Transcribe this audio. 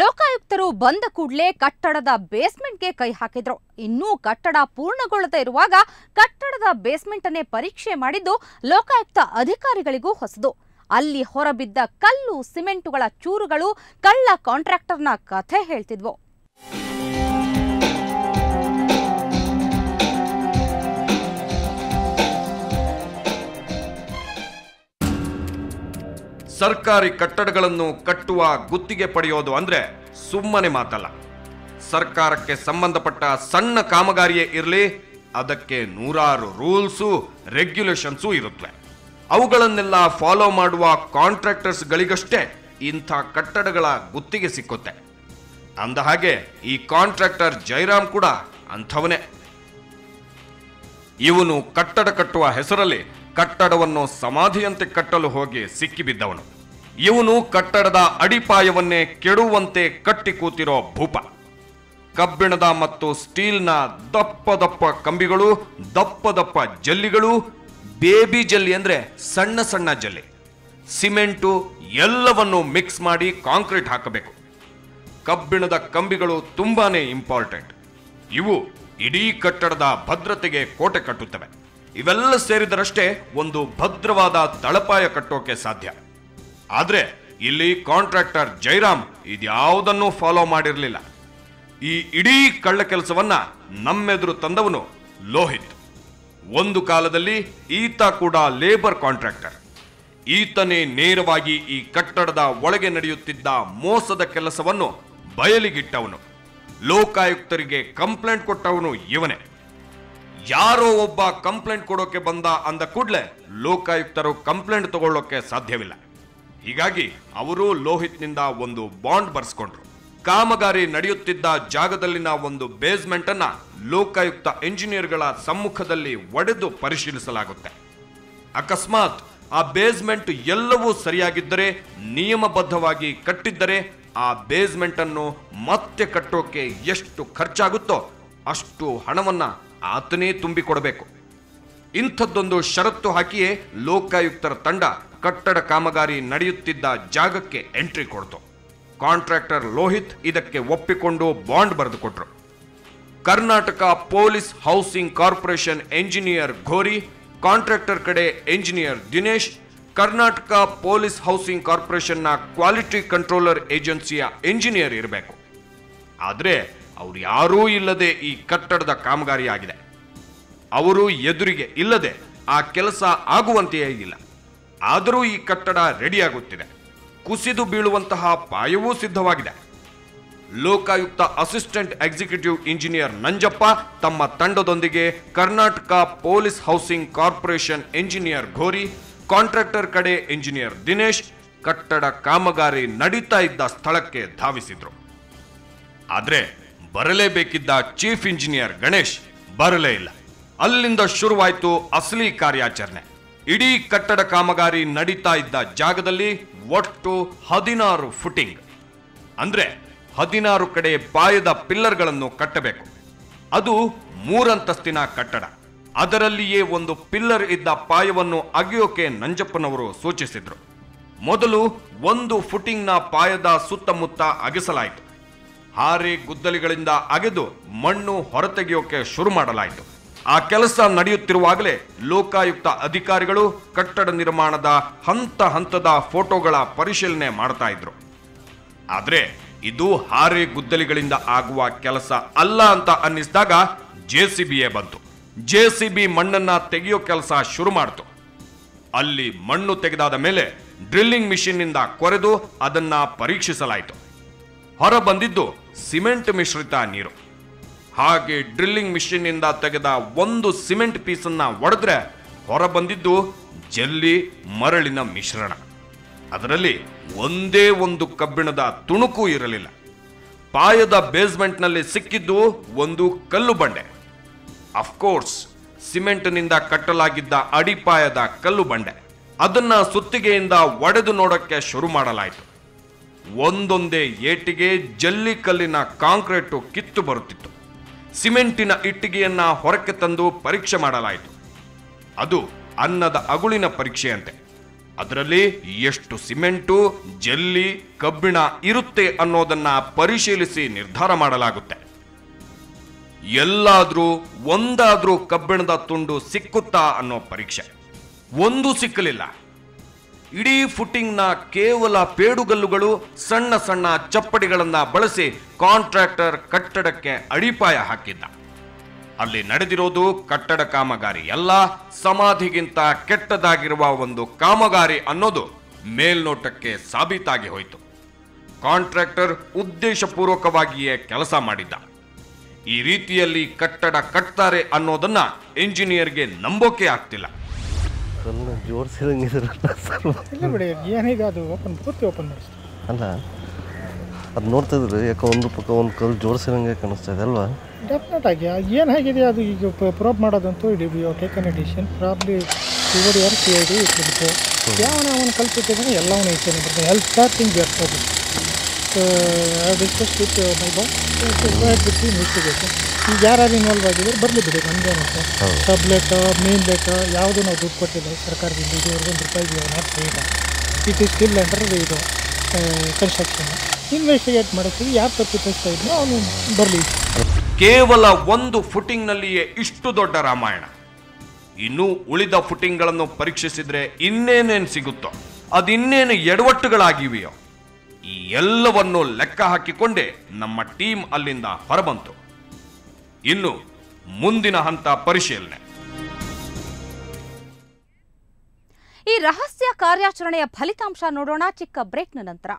ಲೋಕಾಯುಕ್ತರು ಬಂದ ಕೂಡಲೇ ಕಟ್ಟಡದ ಬೇಸ್ಮೆಂಟ್ಗೆ ಕೈ ಹಾಕಿದ್ರು. ಇನ್ನೂ ಕಟ್ಟಡ ಪೂರ್ಣಗೊಳ್ಳದೇ ಇರುವಾಗ ಕಟ್ಟಡದ ಬೇಸ್ಮೆಂಟ್ ಅನ್ನೇ ಪರೀಕ್ಷೆ ಮಾಡಿದ್ದು ಲೋಕಾಯುಕ್ತ ಅಧಿಕಾರಿಗಳಿಗೂ ಹೊಸದು. ಅಲ್ಲಿ ಹೊರಬಿದ್ದ ಕಲ್ಲು ಸಿಮೆಂಟುಗಳ ಚೂರುಗಳು ಕಳ್ಳ ಕಾಂಟ್ರಾಕ್ಟರ್ನ ಕಥೆ ಹೇಳ್ತಿದ್ವು. ಸರ್ಕಾರಿ ಕಟ್ಟಡಗಳನ್ನು ಕಟ್ಟುವ ಗುತ್ತಿಗೆ ಪಡೆಯೋದು ಅಂದ್ರೆ ಸುಮ್ಮನೆ ಮಾತಲ್ಲ. ಸರ್ಕಾರಕ್ಕೆ ಸಂಬಂಧಪಟ್ಟ ಸಣ್ಣ ಕಾಮಗಾರಿಯೇ ಇರಲಿ, ಅದಕ್ಕೆ ನೂರಾರು ರೂಲ್ಸು ರೆಗ್ಯುಲೇಷನ್ಸು ಇರುತ್ತವೆ. ಅವುಗಳನ್ನೆಲ್ಲ ಫಾಲೋ ಮಾಡುವ ಕಾಂಟ್ರಾಕ್ಟರ್ಸ್ಗಳಿಗಷ್ಟೇ ಇಂಥ ಕಟ್ಟಡಗಳ ಗುತ್ತಿಗೆ ಸಿಕ್ಕುತ್ತೆ. ಅಂದ ಹಾಗೆ ಈ ಕಾಂಟ್ರಾಕ್ಟರ್ ಜೈರಾಮ್ ಕೂಡ ಅಂಥವನೇ. ಇವನು ಕಟ್ಟಡ ಕಟ್ಟುವ ಹೆಸರಲ್ಲಿ ಕಟ್ಟಡವನ್ನು ಸಮಾಧಿಯಂತೆ ಕಟ್ಟಲು ಹೋಗಿ ಸಿಕ್ಕಿಬಿದ್ದವನು. ಇವನು ಕಟ್ಟಡದ ಅಡಿಪಾಯವನ್ನೇ ಕೆಡುವಂತೆ ಕಟ್ಟಿ ಕೂತಿರೋ ಭೂಪ. ಕಬ್ಬಿಣದ ಮತ್ತು ಸ್ಟೀಲ್ನ ದಪ್ಪ ದಪ್ಪ ಕಂಬಿಗಳು, ದಪ್ಪ ದಪ್ಪ ಜಲ್ಲಿಗಳು, ಬೇಬಿ ಜಲ್ಲಿ ಅಂದ್ರೆ ಸಣ್ಣ ಸಣ್ಣ ಜಲ್ಲಿ, ಸಿಮೆಂಟು ಎಲ್ಲವನ್ನು ಮಿಕ್ಸ್ ಮಾಡಿ ಕಾಂಕ್ರೀಟ್ ಹಾಕಬೇಕು. ಕಬ್ಬಿಣದ ಕಂಬಿಗಳು ತುಂಬಾನೇ ಇಂಪಾರ್ಟೆಂಟ್. ಇವು ಇಡೀ ಕಟ್ಟಡದ ಭದ್ರತೆಗೆ ಕೋಟೆ ಕಟ್ಟುತ್ತವೆ. ಇವೆಲ್ಲ ಸೇರಿದರಷ್ಟೇ ಒಂದು ಭದ್ರವಾದ ತಳಪಾಯ ಕಟ್ಟೋಕೆ ಸಾಧ್ಯ. ಆದ್ರೆ ಇಲ್ಲಿ ಕಾಂಟ್ರಾಕ್ಟರ್ ಜೈರಾಮ್ ಇದ್ಯಾವುದನ್ನು ಫಾಲೋ ಮಾಡಿರಲಿಲ್ಲ. ಈ ಇಡೀ ಕಳ್ಳ ಕೆಲಸವನ್ನ ನಮ್ಮೆದುರು ತಂದವನು ಲೋಹಿತ್. ಒಂದು ಕಾಲದಲ್ಲಿ ಈತ ಕೂಡ ಲೇಬರ್ ಕಾಂಟ್ರಾಕ್ಟರ್. ಈತನೇ ನೇರವಾಗಿ ಈ ಕಟ್ಟಡದ ಒಳಗೆ ನಡೆಯುತ್ತಿದ್ದ ಮೋಸದ ಕೆಲಸವನ್ನು ಬಯಲಿಗಿಟ್ಟವನು. ಲೋಕಾಯುಕ್ತರಿಗೆ ಕಂಪ್ಲೇಂಟ್ ಕೊಟ್ಟವನು ಇವನೇ. ಯಾರೋ ಒಬ್ಬ ಕಂಪ್ಲೇಂಟ್ ಕೊಡೋಕೆ ಬಂದ ಅಂದ ಕೂಡಲೇ ಲೋಕಾಯುಕ್ತರು ಕಂಪ್ಲೇಂಟ್ ತಗೊಳ್ಳೋಕೆ ಸಾಧ್ಯವಿಲ್ಲ. ಹೀಗಾಗಿ ಅವರು ಲೋಹಿತ್ನಿಂದ ಒಂದು ಬಾಂಡ್ ಬರ್ಸ್ಕೊಂಡ್ರು. ಕಾಮಗಾರಿ ನಡೆಯುತ್ತಿದ್ದ ಜಾಗದಲ್ಲಿನ ಒಂದು ಬೇಸ್ಮೆಂಟ್ ಅನ್ನ ಲೋಕಾಯುಕ್ತ ಎಂಜಿನಿಯರ್ಗಳ ಸಮ್ಮುಖದಲ್ಲಿ ಒಡೆದು ಪರಿಶೀಲಿಸಲಾಗುತ್ತೆ. ಅಕಸ್ಮಾತ್ ಆ ಬೇಸ್ಮೆಂಟ್ ಎಲ್ಲವೂ ಸರಿಯಾಗಿದ್ದರೆ, ನಿಯಮಬದ್ಧವಾಗಿ ಕಟ್ಟಿದ್ದರೆ, ಆ ಬೇಸ್ಮೆಂಟ್ ಅನ್ನು ಮತ್ತೆ ಕಟ್ಟೋಕೆ ಎಷ್ಟು ಖರ್ಚಾಗುತ್ತೋ ಅಷ್ಟು ಹಣವನ್ನ ಆತನೇ ತುಂಬಿಕೊಡಬೇಕು. ಇಂಥದ್ದೊಂದು ಷರತ್ತು ಹಾಕಿಯೇ ಲೋಕಾಯುಕ್ತರ ತಂಡ ಕಟ್ಟಡ ಕಾಮಗಾರಿ ನಡೆಯುತ್ತಿದ್ದ ಜಾಗಕ್ಕೆ ಎಂಟ್ರಿ ಕೊಡ್ತು. ಕಾಂಟ್ರಾಕ್ಟರ್ ಲೋಹಿತ್ ಇದಕ್ಕೆ ಒಪ್ಪಿಕೊಂಡು ಬಾಂಡ್ ಬರೆದುಕೊಟ್ರು. Karnataka police housing corporation engineer Ghori, contractor ಕಡೆ engineer Dinesh, Karnataka police housing ಕಾರ್ಪೊರೇಷನ್ನ ಕ್ವಾಲಿಟಿ ಕಂಟ್ರೋಲರ್ ಏಜೆನ್ಸಿಯ ಎಂಜಿನಿಯರ್ ಇರಬೇಕು. ಆದ್ರೆ ಅವ್ರು ಯಾರೂ ಇಲ್ಲದೆ ಈ ಕಟ್ಟಡದ ಕಾಮಗಾರಿ ಆಗಿದೆ. ಅವರು ಎದುರಿಗೆ ಇಲ್ಲದೆ ಆ ಕೆಲಸ ಆಗುವಂತೆಯೇ ಇಲ್ಲ. ಆದರೂ ಈ ಕಟ್ಟಡ ರೆಡಿಯಾಗುತ್ತಿದೆ. ಕುಸಿದು ಬೀಳುವಂತಹ ಪಾಯವೂ ಸಿದ್ಧವಾಗಿದೆ. Lokayukta assistant executive engineer Nanjappa ತಮ್ಮ ತಂಡದೊಂದಿಗೆ Karnataka police housing corporation engineer Ghori, contractor ಕಡೆ ಎಂಜಿನಿಯರ್ ದಿನೇಶ್ ಕಟ್ಟಡ ಕಾಮಗಾರಿ ನಡೀತಾ ಇದ್ದ ಸ್ಥಳಕ್ಕೆ ಧಾವಿಸಿದ್ರು. ಆದ್ರೆ ಬರಲೇಬೇಕಿದ್ದ ಚೀಫ್ ಇಂಜಿನಿಯರ್ ಗಣೇಶ್ ಬರಲೇ ಇಲ್ಲ. ಅಲ್ಲಿಂದ ಶುರುವಾಯಿತು ಅಸಲಿ ಕಾರ್ಯಾಚರಣೆ. ಇಡೀ ಕಟ್ಟಡ ಕಾಮಗಾರಿ ನಡೀತಾ ಇದ್ದ ಜಾಗದಲ್ಲಿ ಒಟ್ಟು 16 ಫುಟಿಂಗ್ ಅಂದ್ರೆ 16 ಕಡೆ ಪಾಯದ ಪಿಲ್ಲರ್ಗಳನ್ನು ಕಟ್ಟಬೇಕು. ಅದು 3 ಅಂತಸ್ತಿನ ಕಟ್ಟಡ. ಅದರಲ್ಲಿಯೇ ಒಂದು ಪಿಲ್ಲರ್ ಇದ್ದ ಪಾಯವನ್ನು ಅಗೆಯೋಕೆ ನಂಜಪ್ಪನವರು ಸೂಚಿಸಿದ್ರು. ಮೊದಲು 1 ಫುಟಿಂಗ್ನ ಪಾಯದ ಸುತ್ತಮುತ್ತ ಅಗೆಸಲಾಯಿತು. ಹಾರೆ ಗುದ್ದಲಿಗಳಿಂದ ಅಗೆದು ಮಣ್ಣು ಹೊರತೆಗೆಯೋಕೆ ಶುರು ಮಾಡಲಾಯಿತು. ಆ ಕೆಲಸ ನಡೆಯುತ್ತಿರುವಾಗಲೇ ಲೋಕಾಯುಕ್ತ ಅಧಿಕಾರಿಗಳು ಕಟ್ಟಡ ನಿರ್ಮಾಣದ ಹಂತ ಹಂತದ ಫೋಟೋಗಳ ಪರಿಶೀಲನೆ ಮಾಡ್ತಾ ಇದ್ರು. ಆದ್ರೆ ಇದು ಹಾರೆ ಗುದ್ದಲಿಗಳಿಂದ ಆಗುವ ಕೆಲಸ ಅಲ್ಲ ಅಂತ ಅನ್ನಿಸಿದಾಗ ಜೆಸಿಬಿಯೇ ಬಂತು. ಜೆಸಿಬಿ ಮಣ್ಣನ್ನ ತೆಗೆಯೋ ಕೆಲಸ ಶುರು ಮಾಡ್ತು. ಅಲ್ಲಿ ಮಣ್ಣು ತೆಗೆದಾದ ಮೇಲೆ ಡ್ರಿಲ್ಲಿಂಗ್ ಮಿಷಿನ್ನಿಂದ ಕೊರೆದು ಅದನ್ನ ಪರೀಕ್ಷಿಸಲಾಯಿತು. ಹೊರ ಬಂದಿದ್ದು ಸಿಮೆಂಟ್ ಮಿಶ್ರಿತ ನೀರು. ಹಾಗೆ ಡ್ರಿಲ್ಲಿಂಗ್ ಮಿಷಿನ್ನಿಂದ ತೆಗೆದ ಒಂದು ಸಿಮೆಂಟ್ ಪೀಸನ್ನ ಒಡೆದ್ರೆ ಹೊರ ಬಂದಿದ್ದು ಜಲ್ಲಿ ಮರಳಿನ ಮಿಶ್ರಣ. ಅದರಲ್ಲಿ ಒಂದೇ ಒಂದು ಕಬ್ಬಿಣದ ತುಣುಕು ಇರಲಿಲ್ಲ. ಪಾಯದ ಬೇಸ್ಮೆಂಟ್ನಲ್ಲಿ ಸಿಕ್ಕಿದ್ದು ಒಂದು ಕಲ್ಲು ಬಂಡೆ. ಅಫ್ಕೋರ್ಸ್ ಸಿಮೆಂಟ್ನಿಂದ ಕಟ್ಟಲಾಗಿದ್ದ ಅಡಿಪಾಯದ ಕಲ್ಲು ಬಂಡೆ. ಅದನ್ನ ಸುತ್ತಿಗೆಯಿಂದ ಒಡೆದು ನೋಡಕ್ಕೆ ಶುರು ಮಾಡಲಾಯಿತು. ಒಂದೊಂದೇ ಏಟಿಗೆ ಜಲ್ಲಿ ಕಲ್ಲಿನ ಕಾಂಕ್ರೀಟು ಕಿತ್ತು ಬರುತ್ತಿತ್ತು. ಸಿಮೆಂಟಿನ ಇಟ್ಟಿಗೆಯನ್ನ ಹೊರಕ್ಕೆ ತಂದು ಪರೀಕ್ಷೆ ಮಾಡಲಾಯಿತು. ಅದು ಅನ್ನದ ಅಗುಳಿನ ಪರೀಕ್ಷೆಯಂತೆ. ಅದರಲ್ಲಿ ಎಷ್ಟು ಸಿಮೆಂಟು, ಜಲ್ಲಿ, ಕಬ್ಬಿಣ ಇರುತ್ತೆ ಅನ್ನೋದನ್ನ ಪರಿಶೀಲಿಸಿ ನಿರ್ಧಾರ ಮಾಡಲಾಗುತ್ತೆ. ಎಲ್ಲಾದ್ರೂ ಒಂದಾದ್ರೂ ಕಬ್ಬಿಣದ ತುಂಡು ಸಿಕ್ಕುತ್ತಾ ಅನ್ನೋ ಪರೀಕ್ಷೆ. ಒಂದೂ ಸಿಕ್ಕಲಿಲ್ಲ. ಇಡೀ ಫುಟಿಂಗ್ನ ಕೇವಲ ಪೇಡುಗಲ್ಲುಗಳು, ಸಣ್ಣ ಸಣ್ಣ ಚಪ್ಪಡಿಗಳನ್ನ ಬಳಸಿ ಕಾಂಟ್ರಾಕ್ಟರ್ ಕಟ್ಟಡಕ್ಕೆ ಅಡಿಪಾಯ ಹಾಕಿದ್ದ. ಅಲ್ಲಿ ನಡೆದಿರೋದು ಕಟ್ಟಡ ಕಾಮಗಾರಿ ಎಲ್ಲ, ಸಮಾಧಿಗಿಂತ ಕೆಟ್ಟದಾಗಿರುವ ಒಂದು ಕಾಮಗಾರಿ ಅನ್ನೋದು ಮೇಲ್ನೋಟಕ್ಕೆ ಸಾಬೀತಾಗಿ ಹೋಯಿತು. ಕಾಂಟ್ರಾಕ್ಟರ್ ಉದ್ದೇಶಪೂರ್ವಕವಾಗಿಯೇ ಕೆಲಸ ಮಾಡಿದ್ದ. ಈ ರೀತಿಯಲ್ಲಿ ಕಟ್ಟಡ ಕಟ್ತಾರೆ ಅನ್ನೋದನ್ನ ಇಂಜಿನಿಯರ್ಗೆ ನಂಬೋಕೆ ಆಗ್ತಿಲ್ಲ. ಇಲ್ಲ ಬಿಡಿ, ಏನೀಗ ಅದು ಪೂರ್ತಿ ಓಪನ್ ಮಾಡಿಸ್ತಾರೆ ಅಲ್ಲ, ಅದು ನೋಡ್ತಿದ್ರೆ ಯಾಕೆ ಒಂದು ಪಕ್ಕ ಒಂದು ಕಲ್ಲು ಜೋಡಿಸಿದಂಗೆ ಕಾಣಿಸ್ತಾ ಇದೆ ಅಲ್ವಾ? ಡೆಫಿನೆಟ್ ಆಗಿ ಏನಾಗಿದೆ ಅದು ಈಗ ಪ್ರೂವ್ ಮಾಡೋದಂತೂ ಟೇಕನ್ ಎ ಡಿಸಿಷನ್ ಪ್ರಾಬ್ಲಿ ಇವರು ಯಾರು CID ಇಟ್ಟಿರುತ್ತೆ. ಯಾವನ ಅವನು ಕಲ್ಪಿಟ್ಟಿದ್ದಾನೆ ಎಲ್ಲವನ್ನೂ ಇಚ್ಛೆ ಬರ್ತದೆ. ಹೆಲ್ತ್ ಸ್ಟಾರ್ಟಿಂಗ್ ಜಾಸ್ತಿ ಡಿಸ್ಕಸ್ ವಿತ್ ಮೈ ಬಾಸ್ ಬಿಟ್ಟು ಇನ್ವೆಸ್ಟಿಗೇಷನ್. ಈಗ ಯಾರು ಇನ್ವಾಲ್ವ್ ಆಗಿದ್ದಾರೆ ಬರಲಿ ಬಿಡಿ, ನಮಗೇನಂತೆ ಸಬ್ ಲೆಕ್ಕ ಮೇನ್ ಲೆಕ್ಕ ಯಾವುದೂ ನಾವು ದುಡ್ಡು ಕೊಟ್ಟಿಲ್ಲ ಸರ್ಕಾರದಿಂದ. ಇದುವರೆಗೂ ₹1 not paid. It is still under ಇದು ಕನ್ಸ್ಟ್ರಕ್ಷನ್. ಇನ್ವೆಸ್ಟಿಗೇಟ್ ಮಾಡ್ತೀವಿ, ಯಾರು ತಪ್ಪಿಸ್ತಾ ಇದ್ನೋ ಅವನು ಬರಲಿ. ಕೇವಲ ಒಂದು ಫುಟಿಂಗ್ನಲ್ಲಿಯೇ ಇಷ್ಟು ದೊಡ್ಡ ರಾಮಾಯಣ. ಇನ್ನು ಉಳಿದ ಫುಟಿಂಗ್ಗಳನ್ನು ಪರೀಕ್ಷಿಸಿದ್ರೆ ಇನ್ನೇನೇನು ಸಿಗುತ್ತೋ, ಅದಿನ್ನೇನು ಎಡವಟ್ಟುಗಳಾಗಿವೆಯೋ, ಈ ಎಲ್ಲವನ್ನು ಲೆಕ್ಕ ಹಾಕಿಕೊಂಡೇ ನಮ್ಮ ಟೀಮ್ ಅಲ್ಲಿಂದ ಹೊರಬಂತು. ಇನ್ನು ಮುಂದಿನ ಹಂತ ಪರಿಶೀಲನೆ. ಈ ರಹಸ್ಯ ಕಾರ್ಯಾಚರಣೆಯ ಫಲಿತಾಂಶ ನೋಡೋಣ ಚಿಕ್ಕ ಬ್ರೇಕ್ನ ನಂತರ.